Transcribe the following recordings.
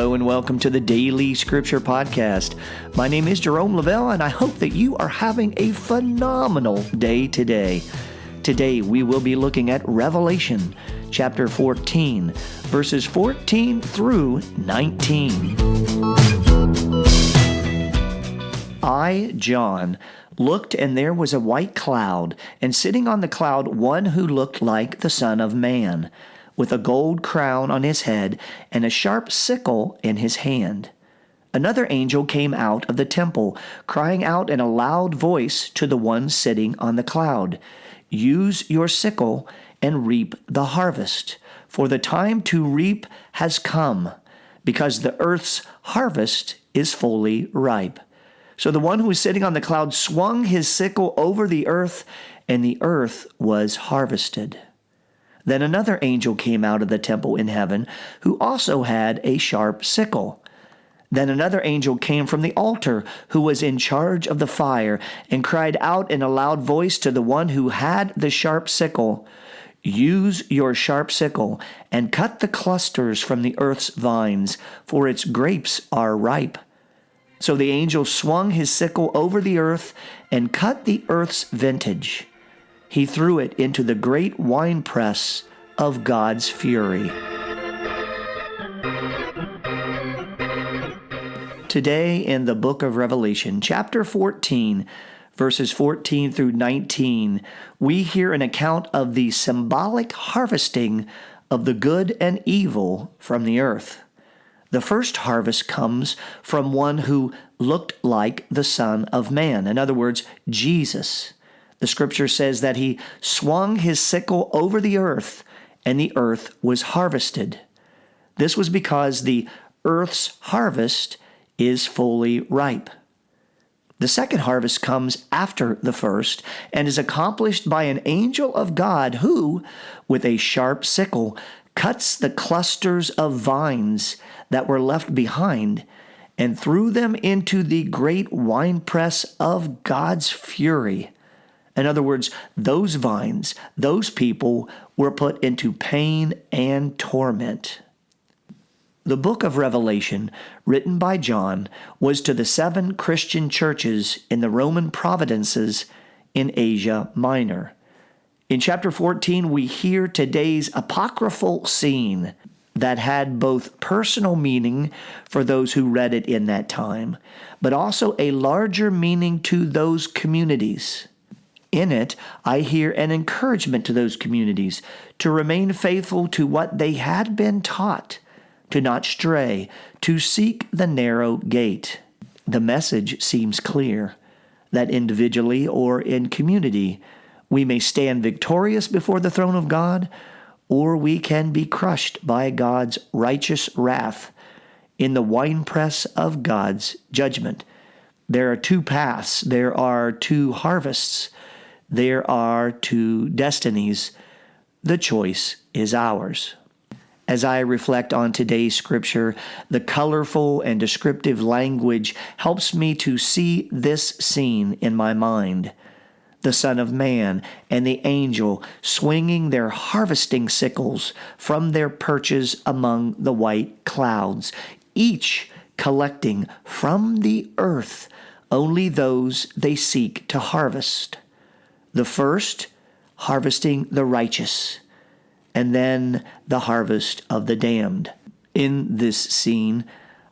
Hello and welcome to the Daily Scripture Podcast. My name is Jerome Lavelle and I hope that you are having a phenomenal day today. Today we will be looking at Revelation chapter 14, verses 14 through 19. I, John, looked, and there was a white cloud, and sitting on the cloud one who looked like the Son of Man, with a gold crown on his head and a sharp sickle in his hand. Another angel came out of the temple, crying out in a loud voice to the one sitting on the cloud, "Use your sickle and reap the harvest, for the time to reap has come, because the earth's harvest is fully ripe." So the one who was sitting on the cloud swung his sickle over the earth, and the earth was harvested. Then another angel came out of the temple in heaven, who also had a sharp sickle. Then another angel came from the altar, who was in charge of the fire, and cried out in a loud voice to the one who had the sharp sickle, "Use your sharp sickle, and cut the clusters from the earth's vines, for its grapes are ripe." So the angel swung his sickle over the earth and cut the earth's vintage. He threw it into the great winepress of God's fury. Today in the book of Revelation, chapter 14, verses 14 through 19, we hear an account of the symbolic harvesting of the good and evil from the earth. The first harvest comes from one who looked like the Son of Man. In other words, Jesus. The scripture says that he swung his sickle over the earth, and the earth was harvested. This was because the earth's harvest is fully ripe. The second harvest comes after the first and is accomplished by an angel of God who, with a sharp sickle, cuts the clusters of vines that were left behind and threw them into the great winepress of God's fury. In other words, those vines, those people were put into pain and torment. The book of Revelation, written by John, was to the 7 Christian churches in the Roman provinces in Asia Minor. In chapter 14, we hear today's apocryphal scene that had both personal meaning for those who read it in that time, but also a larger meaning to those communities. In it, I hear an encouragement to those communities to remain faithful to what they had been taught, to not stray, to seek the narrow gate. The message seems clear, that individually or in community, we may stand victorious before the throne of God, or we can be crushed by God's righteous wrath in the winepress of God's judgment. There are 2 paths. There are 2 harvests. There are 2 destinies. The choice is ours. As I reflect on today's scripture, the colorful and descriptive language helps me to see this scene in my mind. The Son of Man and the angel swinging their harvesting sickles from their perches among the white clouds, each collecting from the earth only those they seek to harvest. The first, harvesting the righteous, and then the harvest of the damned. In this scene,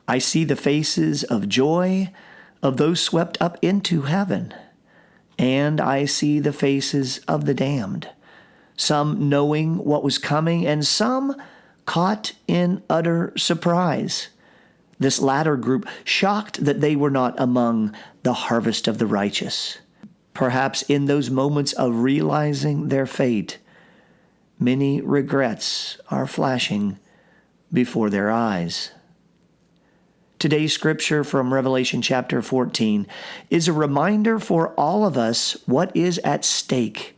I see the faces of joy of those swept up into heaven, and I see the faces of the damned, some knowing what was coming, and some caught in utter surprise. This latter group shocked that they were not among the harvest of the righteous. Perhaps in those moments of realizing their fate, many regrets are flashing before their eyes. Today's scripture from Revelation chapter 14 is a reminder for all of us what is at stake,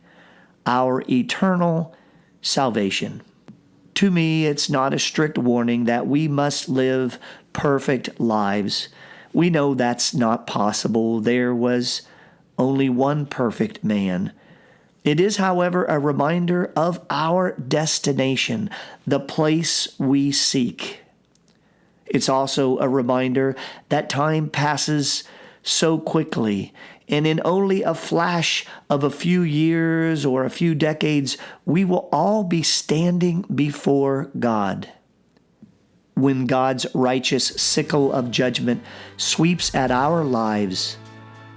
our eternal salvation. To me, it's not a strict warning that we must live perfect lives. We know that's not possible. There was only one perfect man. It is, however, a reminder of our destination, the place we seek. It's also a reminder that time passes so quickly, and in only a flash of a few years or a few decades, we will all be standing before God. When God's righteous sickle of judgment sweeps at our lives,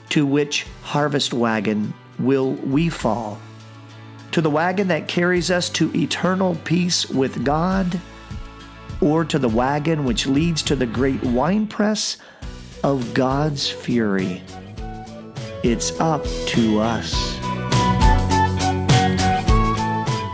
to which harvest wagon will we fall? To the wagon that carries us to eternal peace with God, or to the wagon which leads to the great winepress of God's fury? It's up to us.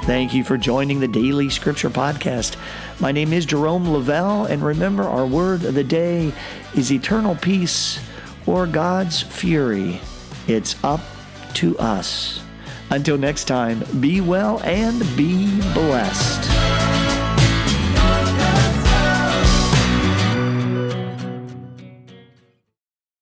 Thank you for joining the Daily Scripture Podcast. My name is Jerome Lavelle, and remember, our word of the day is eternal peace or God's fury. It's up to us. Until next time, be well and be blessed.